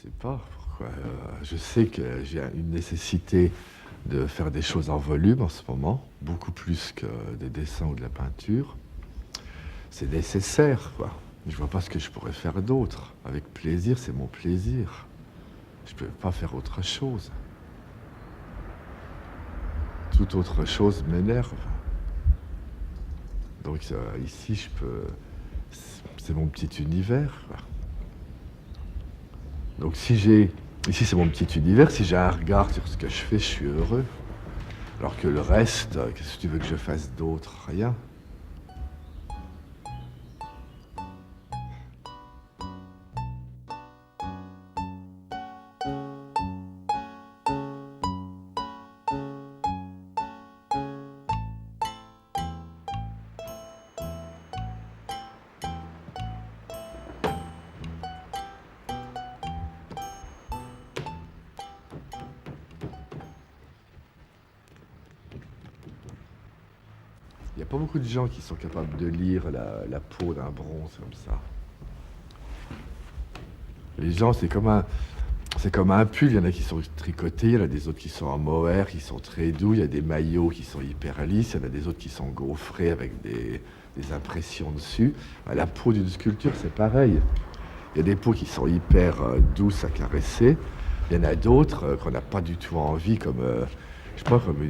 sais pas pourquoi. Je sais que j'ai une nécessité de faire des choses en volume en ce moment, beaucoup plus que des dessins ou de la peinture. C'est nécessaire, quoi. Je vois pas ce que je pourrais faire d'autre. Avec plaisir, c'est mon plaisir. Je peux pas faire autre chose. Toute autre chose m'énerve. Donc ici, je peux. C'est mon petit univers, quoi. Donc si j'ai. Ici, c'est mon petit univers. Si j'ai un regard sur ce que je fais, je suis heureux. Alors que le reste, qu'est-ce que tu veux que je fasse d'autre? Rien. Il n'y a pas beaucoup de gens qui sont capables de lire la peau d'un bronze comme ça. Les gens, c'est comme un pull. Il y en a qui sont tricotés, il y en a des autres qui sont en mohair, qui sont très doux. Il y a des maillots qui sont hyper lisses, il y en a des autres qui sont gaufrés avec des impressions dessus. La peau d'une sculpture, c'est pareil. Il y a des peaux qui sont hyper douces à caresser. Il y en a d'autres qu'on n'a pas du tout envie, comme, je sais pas, comme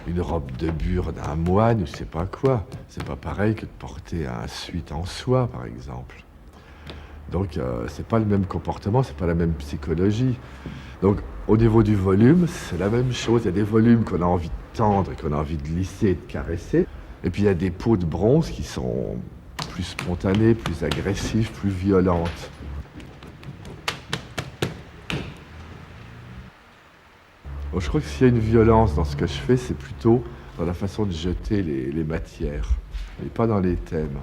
une robe de bure d'un moine ou je sais pas quoi. C'est pas pareil que de porter un suite en soie, par exemple. Donc, c'est pas le même comportement, c'est pas la même psychologie. Donc, au niveau du volume, c'est la même chose. Il y a des volumes qu'on a envie de tendre et qu'on a envie de lisser et de caresser. Et puis, il y a des peaux de bronze qui sont plus spontanées, plus agressives, plus violentes. Bon, je crois que s'il y a une violence dans ce que je fais, c'est plutôt dans la façon de jeter les matières, et pas dans les thèmes.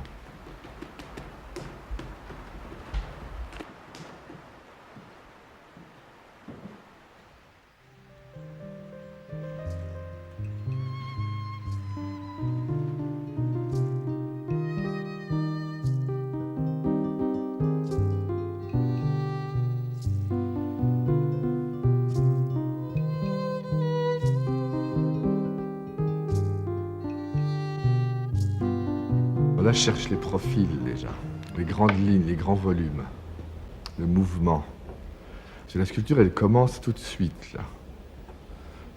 Là, je cherche les profils déjà, les grandes lignes, les grands volumes, le mouvement. Parce que la sculpture, elle commence tout de suite, là.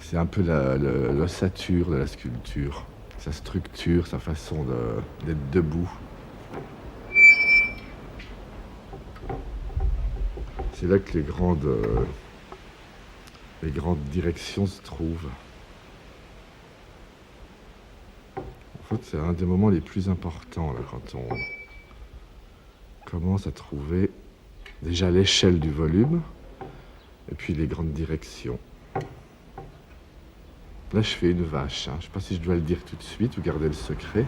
C'est un peu l'ossature de la sculpture, sa structure, sa façon d'être debout. C'est là que les grandes directions se trouvent. En fait, c'est un des moments les plus importants, là, quand on commence à trouver déjà l'échelle du volume et puis les grandes directions. Là, je fais une vache. Je ne sais pas si je dois le dire tout de suite ou garder le secret.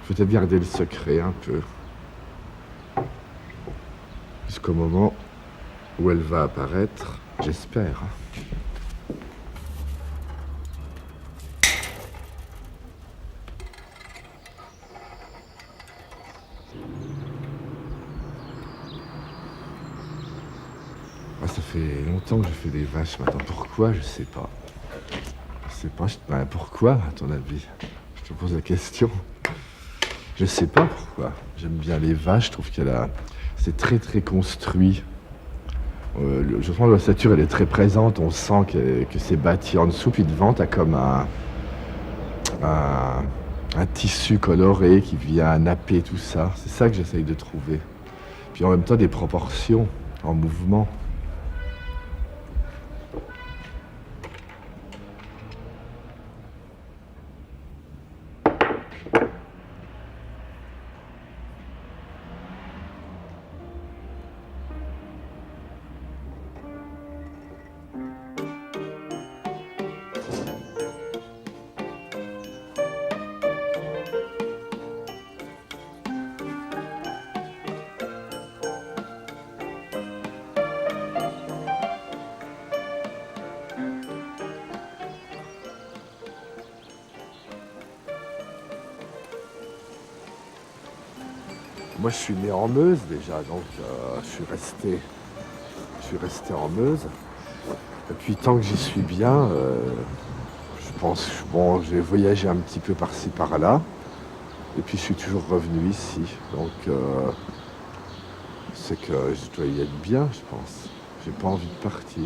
Peut-être garder le secret un peu. Jusqu'au moment où elle va apparaître, j'espère. Ça fait longtemps que je fais des vaches maintenant. Pourquoi? Je sais pas. Je sais pas. Pourquoi, à ton avis? Je te pose la question. Je sais pas pourquoi. J'aime bien les vaches. Je trouve c'est très très construit. Je pense que l'ossature, elle est très présente. On sent que c'est bâti en dessous. Puis devant, t'as comme un tissu coloré qui vient napper tout ça. C'est ça que j'essaye de trouver. Puis en même temps, des proportions en mouvement. Moi, je suis né en Meuse déjà, donc je suis resté en Meuse. Et puis tant que j'y suis bien, je pense, bon, j'ai voyagé un petit peu par-ci par-là, et puis je suis toujours revenu ici. Donc c'est que je dois y être bien, je pense. J'ai pas envie de partir.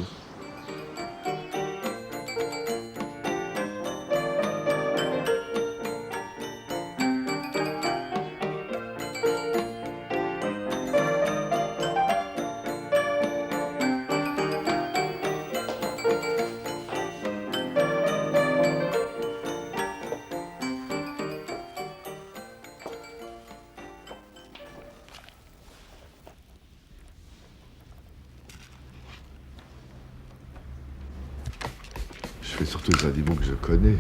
Je fais surtout des animaux que je connais.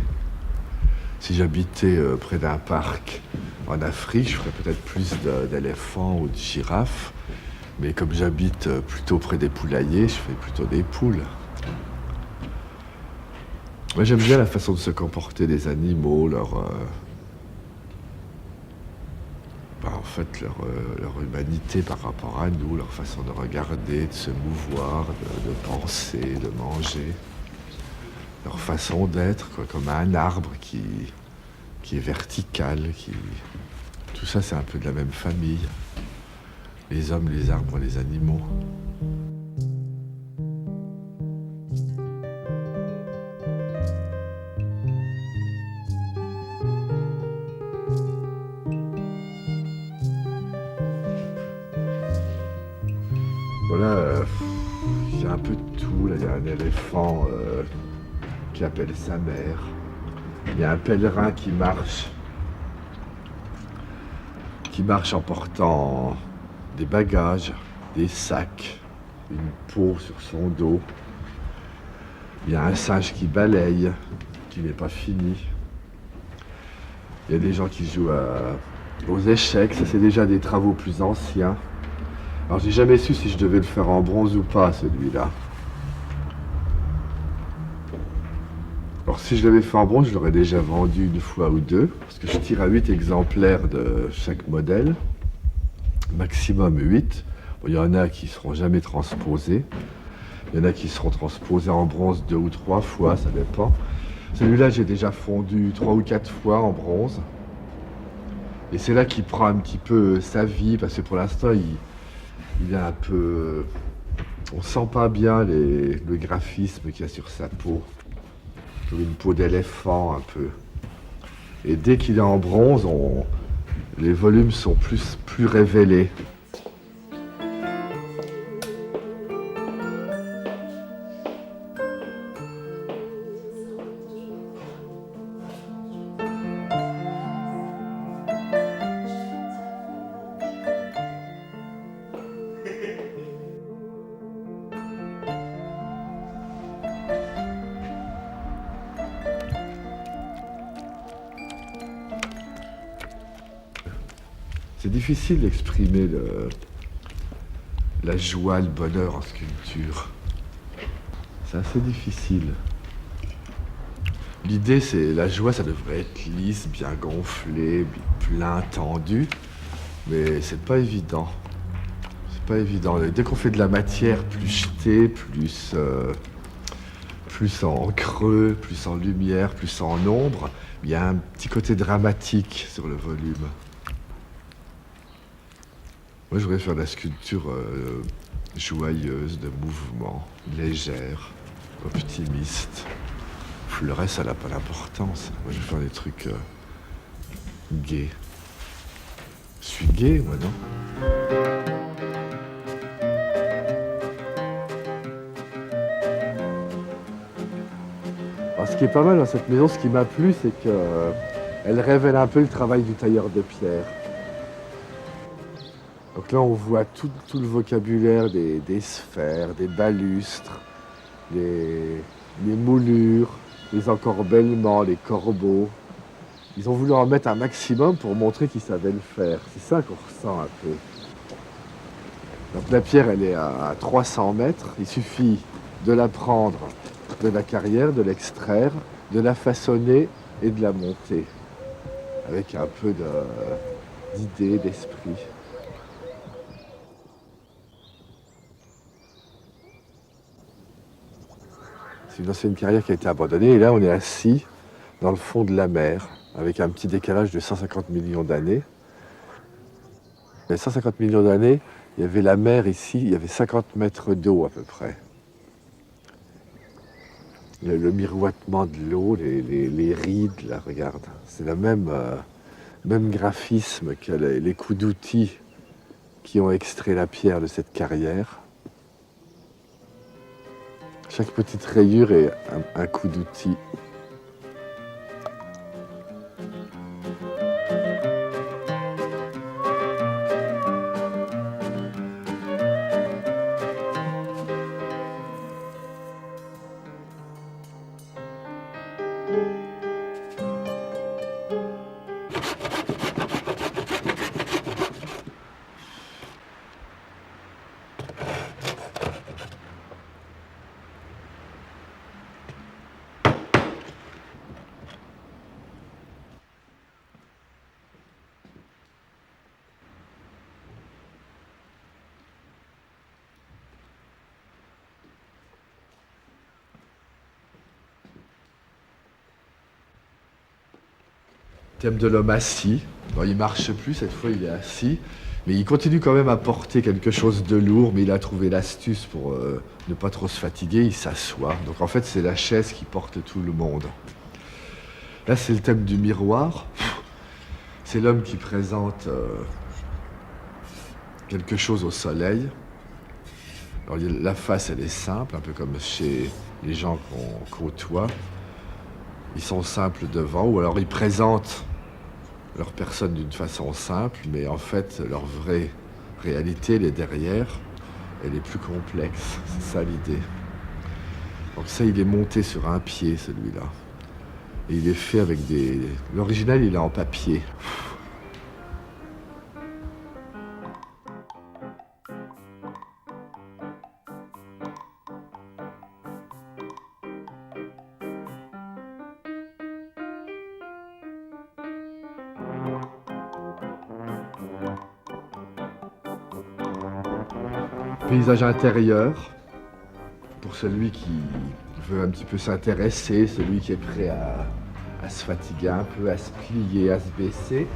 Si j'habitais près d'un parc en Afrique, je ferais peut-être plus d'éléphants ou de girafes. Mais comme j'habite plutôt près des poulaillers, je fais plutôt des poules. Moi, j'aime bien la façon de se comporter des animaux, en fait, leur humanité par rapport à nous, leur façon de regarder, de se mouvoir, de penser, de manger. Leur façon d'être, quoi, comme un arbre qui est vertical, tout ça, c'est un peu de la même famille. Les hommes, les arbres, les animaux. Voilà, il y a un peu de tout. Là, il y a un éléphant qui appelle sa mère. Il y a un pèlerin qui marche en portant des bagages, des sacs, une peau sur son dos. Il y a un singe qui balaye, qui n'est pas fini. Il y a des gens qui jouent aux échecs. Ça, c'est déjà des travaux plus anciens. Alors, j'ai jamais su si je devais le faire en bronze ou pas, celui-là. Alors, si je l'avais fait en bronze, je l'aurais déjà vendu une fois ou deux, parce que je tire à 8 exemplaires de chaque modèle. Maximum 8. Bon, il y en a qui ne seront jamais transposés. Il y en a qui seront transposés en bronze 2 ou 3 fois, ça dépend. Celui-là, j'ai déjà fondu 3 ou 4 fois en bronze. Et c'est là qu'il prend un petit peu sa vie, parce que pour l'instant, il est un peu... On sent pas bien le graphisme qu'il y a sur sa peau. Comme une peau d'éléphant, un peu. Et dès qu'il est en bronze, les volumes sont plus révélés. C'est difficile d'exprimer la joie, le bonheur en sculpture. C'est assez difficile. L'idée, c'est la joie, ça devrait être lisse, bien gonflé, plein, tendu, mais c'est pas évident. C'est pas évident. Dès qu'on fait de la matière plus jetée, plus en creux, plus en lumière, plus en ombre, il y a un petit côté dramatique sur le volume. Moi, je voudrais faire de la sculpture joyeuse, de mouvement, légère, optimiste. Le reste, ça n'a pas d'importance. Moi, je vais faire des trucs gays. Je suis gay, moi, non? Alors, ce qui est pas mal dans cette maison, ce qui m'a plu, c'est qu'elle révèle un peu le travail du tailleur de pierre. Donc là, on voit tout le vocabulaire des sphères, des balustres, les moulures, les encorbellements, les corbeaux. Ils ont voulu en mettre un maximum pour montrer qu'ils savaient le faire. C'est ça qu'on ressent un peu. Donc la pierre, elle est à 300 mètres. Il suffit de la prendre de la carrière, de l'extraire, de la façonner et de la monter. Avec un peu d'idée, d'esprit. C'est une ancienne carrière qui a été abandonnée. Et là, on est assis dans le fond de la mer, avec un petit décalage de 150 millions d'années. Il y a 150 millions d'années, il y avait la mer ici, il y avait 50 mètres d'eau à peu près. Le miroitement de l'eau, les rides, là, regarde. C'est le même graphisme que les coups d'outils qui ont extrait la pierre de cette carrière. Chaque petite rayure est un coup d'outil. Thème de l'homme assis. Bon, il marche plus, cette fois il est assis, mais il continue quand même à porter quelque chose de lourd, mais il a trouvé l'astuce pour ne pas trop se fatiguer, il s'assoit. Donc en fait c'est la chaise qui porte tout le monde. Là c'est le thème du miroir. C'est l'homme qui présente quelque chose au soleil. Alors la face elle est simple, un peu comme chez les gens qu'on côtoie. Ils sont simples devant, ou alors ils présentent leur personne d'une façon simple, mais en fait, leur vraie réalité, elle est derrière, elle est plus complexe. C'est ça l'idée. Donc ça, il est monté sur un pied, celui-là. Et il est fait avec des... L'original, il est en papier. Paysage intérieur, pour celui qui veut un petit peu s'intéresser, celui qui est prêt à se fatiguer un peu, à se plier, à se baisser.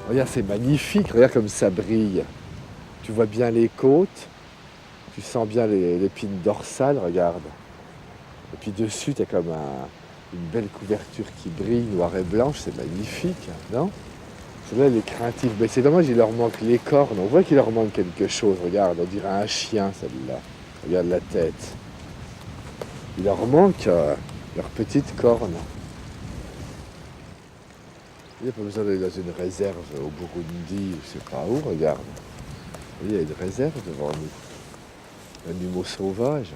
Regarde, c'est magnifique, regarde comme ça brille. Tu vois bien les côtes, tu sens bien l'épine dorsale, regarde. Et puis dessus, tu as comme une belle couverture qui brille, noire et blanche, c'est magnifique, non? Celle-là, elle est craintive. Mais c'est dommage, il leur manque les cornes. On voit qu'il leur manque quelque chose. Regarde, on dirait un chien, celle-là. Regarde la tête. Il leur manque leurs petites cornes. Il n'y a pas besoin d'aller dans une réserve au Burundi, je sais pas où, regarde. Il y a une réserve devant nous. Un animal sauvage.